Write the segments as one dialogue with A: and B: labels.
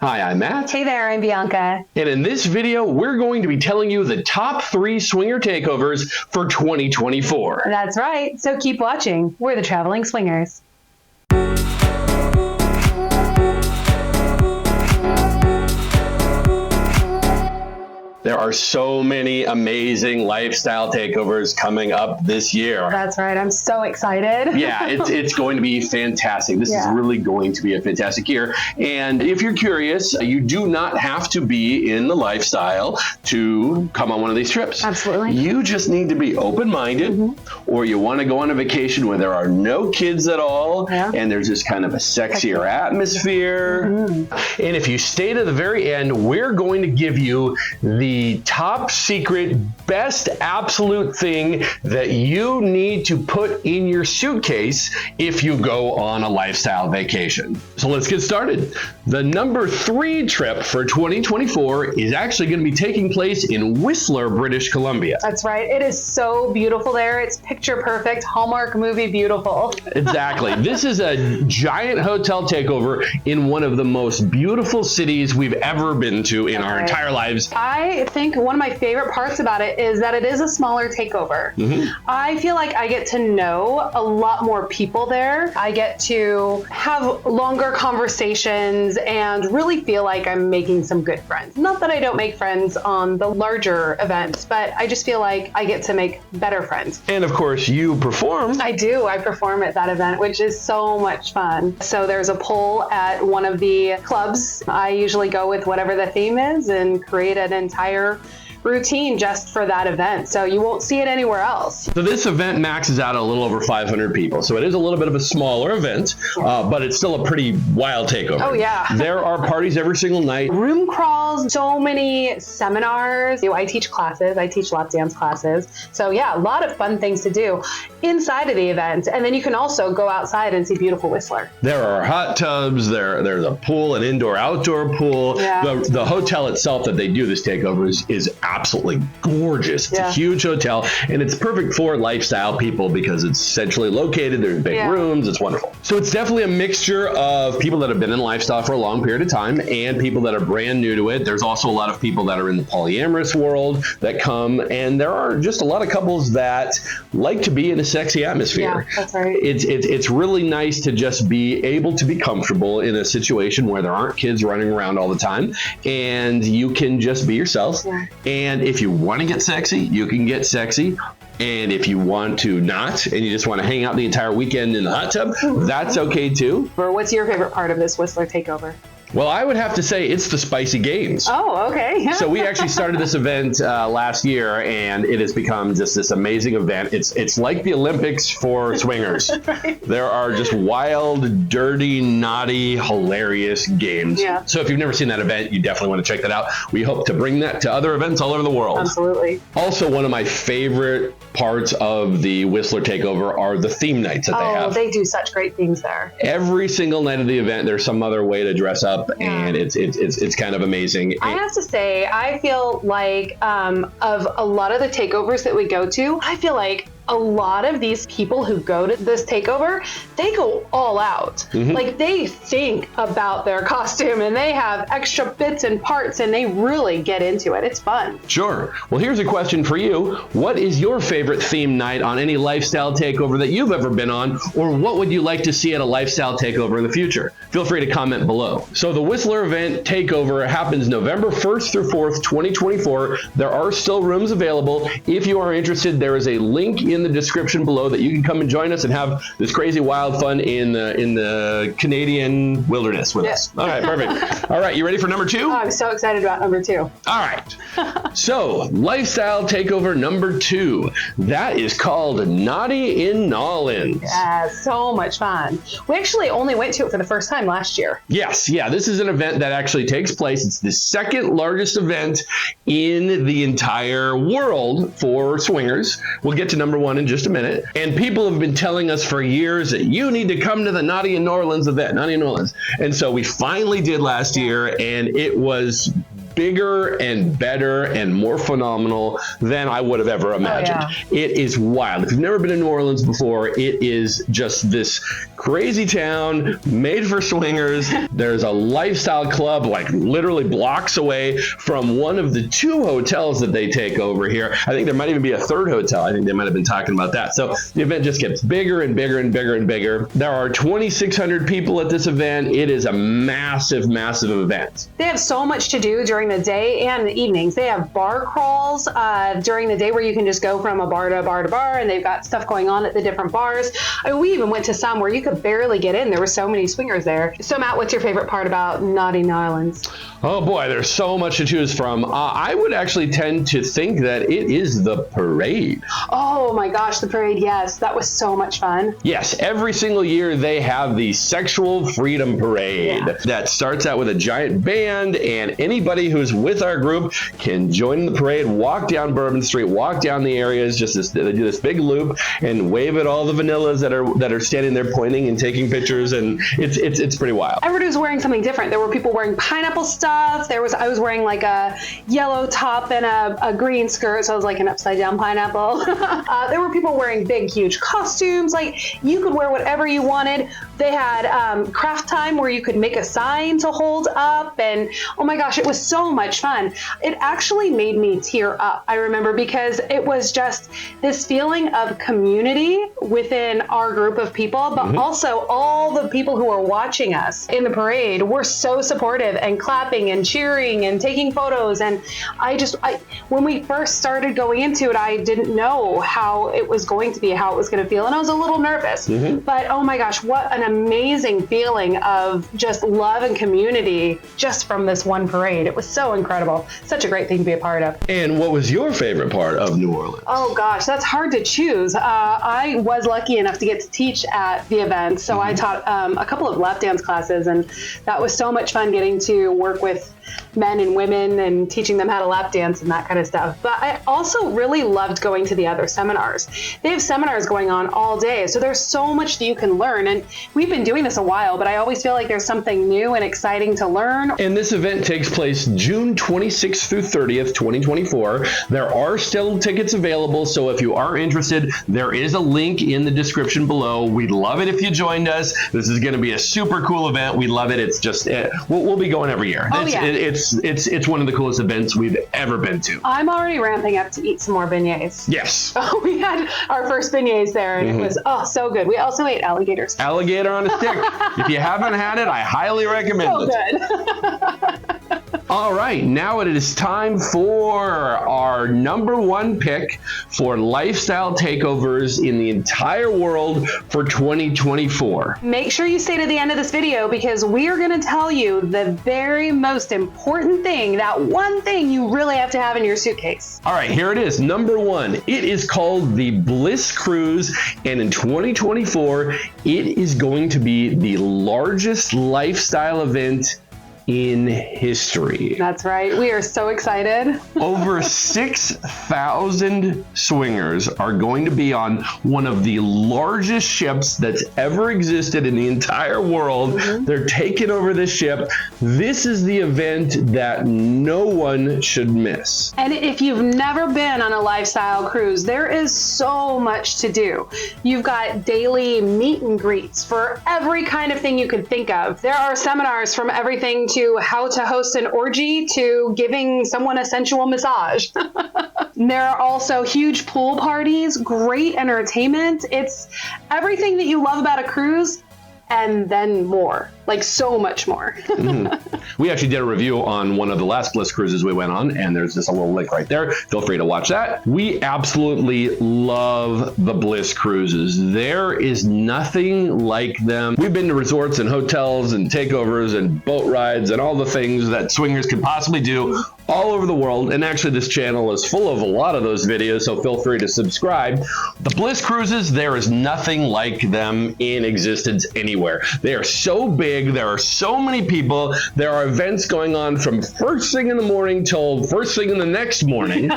A: Hi, I'm Matt.
B: Hey there, I'm Bianca.
A: And in this video, we're going to be telling you the top 3 swinger takeovers for 2024.
B: That's right, so keep watching. We're the Traveling Swingers.
A: There are so many amazing lifestyle takeovers coming up this year.
B: That's right, I'm so excited.
A: Yeah, it's going to be fantastic. This is really going to be a fantastic year. And if you're curious, you do not have to be in the lifestyle to come on one of these trips.
B: Absolutely.
A: You just need to be open-minded, or you want to go on a vacation where there are no kids at all, and there's just kind of a sexier atmosphere. And if you stay to the very end, we're going to give you the top secret, best absolute thing that you need to put in your suitcase if you go on a lifestyle vacation. So let's get started. The number 3 trip for 2024 is actually going to be taking place in Whistler, British Columbia.
B: That's right. It is so beautiful there. It's picture perfect, Hallmark movie beautiful.
A: Exactly. This is a giant hotel takeover in one of the most beautiful cities we've ever been to in our entire lives.
B: I think one of my favorite parts about it is that it is a smaller takeover. I feel like I get to know a lot more people there. I get to have longer conversations and really feel like I'm making some good friends. Not that I don't make friends on the larger events, but I just feel like I get to make better friends.
A: And of course, you perform.
B: I do. I perform at that event, which is so much fun. So there's a poll at one of the clubs. I usually go with whatever the theme is and create an entire routine just for that event, so you won't see it anywhere else.
A: So this event maxes out a little over 500 people, so it is a little bit of a smaller event, but it's still a pretty wild takeover.
B: Oh yeah.
A: There are parties every single night.
B: Room crawls, so many seminars. I teach classes, I teach lap dance classes, so yeah, a lot of fun things to do inside of the event, and then you can also go outside and see beautiful Whistler.
A: There are hot tubs, there's a pool, an indoor-outdoor pool. The hotel itself that they do this takeover is absolutely gorgeous. It's a huge hotel, and it's perfect for lifestyle people because it's centrally located. There's big rooms. It's wonderful. So it's definitely a mixture of people that have been in lifestyle for a long period of time and people that are brand new to it. There's also a lot of people that are in the polyamorous world that come, and there are just a lot of couples that like to be in a sexy atmosphere.
B: Yeah, that's right.
A: It's really nice to just be able to be comfortable in a situation where there aren't kids running around all the time, and you can just be yourself. And if you want to get sexy, you can get sexy. And if you want to not, and you just want to hang out the entire weekend in the hot tub, that's okay too.
B: What's your favorite part of this Whistler takeover?
A: Well, I would have to say it's the spicy games.
B: Oh, okay.
A: So we actually started this event last year, and it has become just this amazing event. It's like the Olympics for swingers. There are just wild, dirty, naughty, hilarious games. So if you've never seen that event, you definitely want to check that out. We hope to bring that to other events all over the world.
B: Absolutely.
A: Also, one of my favorite parts of the Whistler takeover are the theme nights that they have.
B: Oh, they do such great themes there.
A: Every single night of the event, there's some other way to dress up. And it's kind of amazing.
B: I have to say, I feel like of a lot of the takeovers that we go to, I feel like a lot of these people who go to this takeover, they go all out. Like they think about their costume and they have extra bits and parts and they really get into it. It's fun.
A: Sure. Well, here's a question for you. What is your favorite theme night on any lifestyle takeover that you've ever been on? Or what would you like to see at a lifestyle takeover in the future? Feel free to comment below. So the Whistler event takeover happens November 1st through 4th, 2024. There are still rooms available. If you are interested, there is a link in the description below that you can come and join us and have this crazy wild fun in the Canadian wilderness with us. All right, perfect. All right, you ready for number 2?
B: Oh, I'm so excited about number 2.
A: All right. So, lifestyle takeover number 2. That is called Naughty in Nolans.
B: Yeah, so much fun. We actually only went to it for the first time last year.
A: Yes, yeah, this is an event that actually takes place. It's the second largest event in the entire world for swingers. We'll get to number 1 in just a minute. And people have been telling us for years that you need to come to the Naughty in New Orleans event, Naughty in New Orleans. And so we finally did last year, and it was bigger and better and more phenomenal than I would have ever imagined. It is wild. If you've never been to New Orleans before, it is just this crazy town made for swingers. There's a lifestyle club like literally blocks away from one of the 2 hotels that they take over here. I think there might even be a 3rd hotel. I think they might have been talking about that. So the event just gets bigger and bigger and bigger and bigger. There are 2,600 people at this event. It is a massive, massive event.
B: They have so much to do during the day and the evenings. They have bar crawls during the day where you can just go from a bar to bar to bar, and they've got stuff going on at the different bars. I mean, we even went to some where you could barely get in. There were so many swingers there. So Matt, what's your favorite part about Naughty New Orleans?
A: Oh boy, there's so much to choose from. I would actually tend to think that it is the parade.
B: Oh my gosh, the parade, yes. That was so much fun.
A: Yes, every single year they have the Sexual Freedom Parade that starts out with a giant band, and anybody who's with our group can join the parade, walk down Bourbon Street, walk down the areas, they do this big loop and wave at all the vanillas that are standing there pointing and taking pictures, and it's pretty wild.
B: Everybody was wearing something different. There were people wearing pineapple stuff. I was wearing like a yellow top and a green skirt, so I was like an upside down pineapple. There were people wearing big, huge costumes. Like, you could wear whatever you wanted. They had craft time where you could make a sign to hold up, and oh my gosh, it was so much fun. It actually made me tear up, I remember, because it was just this feeling of community within our group of people, but also all the people who were watching us in the parade were so supportive and clapping and cheering and taking photos. And when we first started going into it, I didn't know how it was going to be, how it was going to feel, and I was a little nervous. But oh my gosh, what an amazing feeling of just love and community just from this one parade. It was so incredible. Such a great thing to be a part of.
A: And what was your favorite part of New Orleans?
B: Oh gosh, that's hard to choose. I was lucky enough to get to teach at the event, so I taught a couple of lap dance classes, and that was so much fun getting to work with men and women and teaching them how to lap dance and that kind of stuff. But I also really loved going to the other seminars. They have seminars going on all day, so there's so much that you can learn. And we've been doing this a while, but I always feel like there's something new and exciting to learn.
A: And this event takes place June 26th through 30th, 2024. There are still tickets available, so if you are interested, there is a link in the description below. We'd love it if you joined us. This is going to be a super cool event. We love it. It's just, we'll be going every year. It's one of the coolest events we've ever been to.
B: I'm already ramping up to eat some more beignets.
A: Yes.
B: Oh, we had our first beignets there, and it was so good. We also ate alligators.
A: Alligator on a stick. If you haven't had it, I highly recommend it.
B: So good.
A: All right, now it is time for our #1 pick for lifestyle takeovers in the entire world for 2024.
B: Make sure you stay to the end of this video, because we are going to tell you the very most important thing, that one thing you really have to have in your suitcase.
A: All right, here it is. #1. It is called the Bliss Cruise, and in 2024, it is going to be the largest lifestyle event in history.
B: That's right. We are so excited.
A: Over 6,000 swingers are going to be on one of the largest ships that's ever existed in the entire world. They're taking over this ship. This is the event that no one should miss.
B: And if you've never been on a lifestyle cruise, there is so much to do. You've got daily meet and greets for every kind of thing you could think of. There are seminars from everything to how to host an orgy to giving someone a sensual massage. There are also huge pool parties, great entertainment. It's everything that you love about a cruise, and then more, like so much more.
A: We actually did a review on one of the last Bliss cruises we went on, and there's just a little link right there. Feel free to watch that. We absolutely love the Bliss cruises. There is nothing like them. We've been to resorts and hotels and takeovers and boat rides and all the things that swingers can possibly do all over the world, and actually this channel is full of a lot of those videos, so feel free to subscribe. The Bliss cruises, there is nothing like them in existence anywhere. They are so big, there are so many people, there are events going on from first thing in the morning till first thing in the next morning.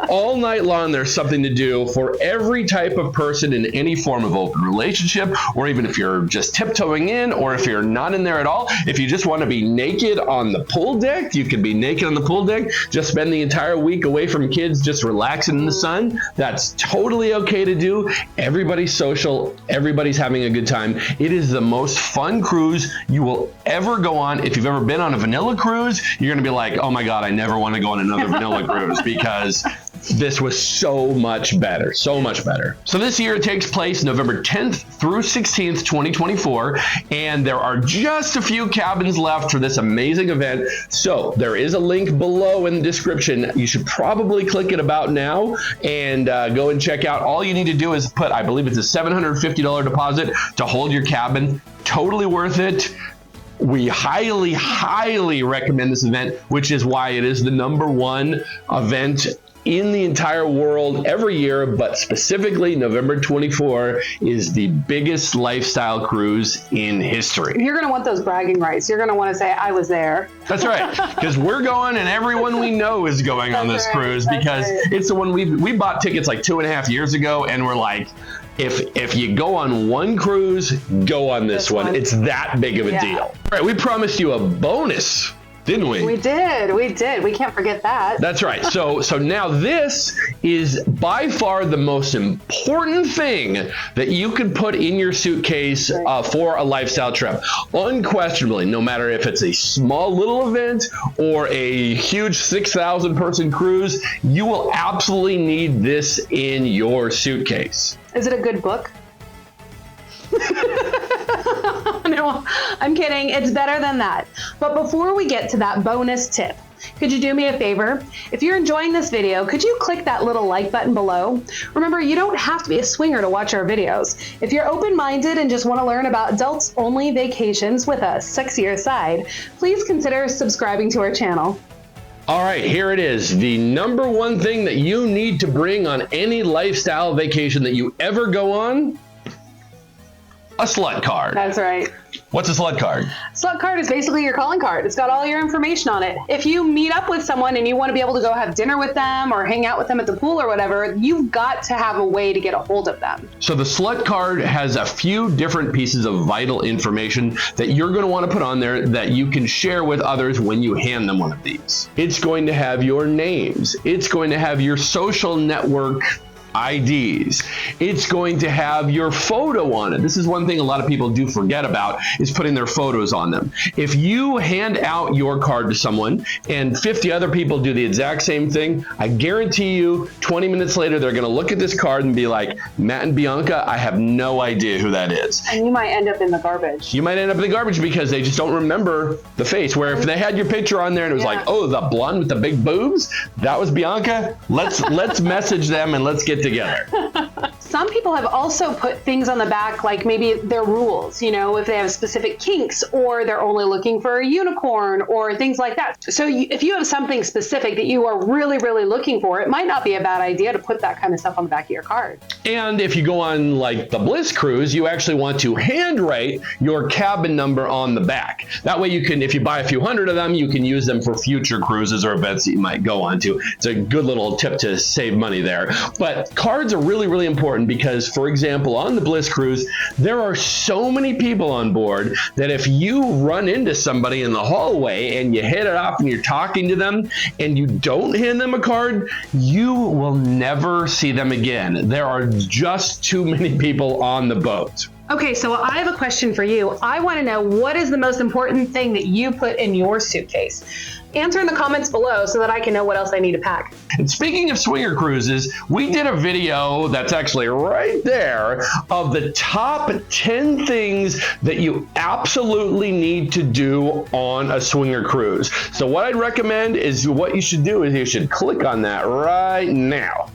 A: All night long there's something to do for every type of person in any form of open relationship, or even if you're just tiptoeing in, or if you're not in there at all. If you just want to be naked on the pool deck, you can be naked on the pool pool deck, just spend the entire week away from kids, just relaxing in the sun, that's totally okay to do. Everybody's social, everybody's having a good time. It is the most fun cruise you will ever go on. If you've ever been on a vanilla cruise, you're gonna be like, oh my God, I never wanna go on another vanilla cruise, because this was so much better, so much better. So this year it takes place November 10th through 16th, 2024, and there are just a few cabins left for this amazing event. So there is a link below in the description. You should probably click it about now and go and check out. All you need to do is put, I believe it's a $750 deposit to hold your cabin. Totally worth it. We highly, highly recommend this event, which is why it is the #1 event in the entire world every year, but specifically November 24 is the biggest lifestyle cruise in history.
B: You're going to want those bragging rights. You're going to want to say, I was there.
A: That's right, because we're going and everyone we know is going on this cruise, because it's the one we bought tickets like 2.5 years ago, and we're like, if you go on one cruise, go on this one. It's that big of a deal. All right, we promised you a bonus, didn't we?
B: We did. We can't forget that.
A: That's right. So now this is by far the most important thing that you can put in your suitcase for a lifestyle trip. Unquestionably, no matter if it's a small little event or a huge 6,000 person cruise, you will absolutely need this in your suitcase.
B: Is it a good book? No, I'm kidding. It's better than that. But before we get to that bonus tip, could you do me a favor? If you're enjoying this video, could you click that little like button below? Remember, you don't have to be a swinger to watch our videos. If you're open-minded and just want to learn about adults-only vacations with a sexier side, please consider subscribing to our channel.
A: All right, here it is. The #1 thing that you need to bring on any lifestyle vacation that you ever go on: a slut card.
B: That's right.
A: What's a slut card?
B: Slut card is basically your calling card. It's got all your information on it. If you meet up with someone and you want to be able to go have dinner with them or hang out with them at the pool or whatever, you've got to have a way to get a hold of them.
A: So the slut card has a few different pieces of vital information that you're going to want to put on there that you can share with others when you hand them one of these. It's going to have your names. It's going to have your social network IDs. It's going to have your photo on it. This is one thing a lot of people do forget about, is putting their photos on them. If you hand out your card to someone and 50 other people do the exact same thing, I guarantee you 20 minutes later they're going to look at this card and be like, Matt and Bianca, I have no idea who that is.
B: And you might end up in the garbage.
A: You might end up in the garbage because they just don't remember the face. Where if they had your picture on there and it was like, oh, the blonde with the big boobs, that was Bianca. Let's message them and let's get together.
B: Some people have also put things on the back, like maybe their rules, you know, if they have specific kinks or they're only looking for a unicorn or things like that. So if you have something specific that you are really, really looking for, it might not be a bad idea to put that kind of stuff on the back of your card.
A: And if you go on like the Bliss Cruise, you actually want to handwrite your cabin number on the back. That way you can, if you buy a few hundred of them, you can use them for future cruises or events that you might go on to. It's a good little tip to save money there. But cards are really, really important because, for example, on the Bliss Cruise, there are so many people on board that if you run into somebody in the hallway and you hit it off and you're talking to them and you don't hand them a card, you will never see them again. There are just too many people on the boat.
B: Okay, so I have a question for you. I want to know, what is the most important thing that you put in your suitcase? Answer in the comments below so that I can know what else I need to pack.
A: And speaking of swinger cruises, we did a video that's actually right there of the top 10 things that you absolutely need to do on a swinger cruise. So what I'd recommend is what you should do is you should click on that right now.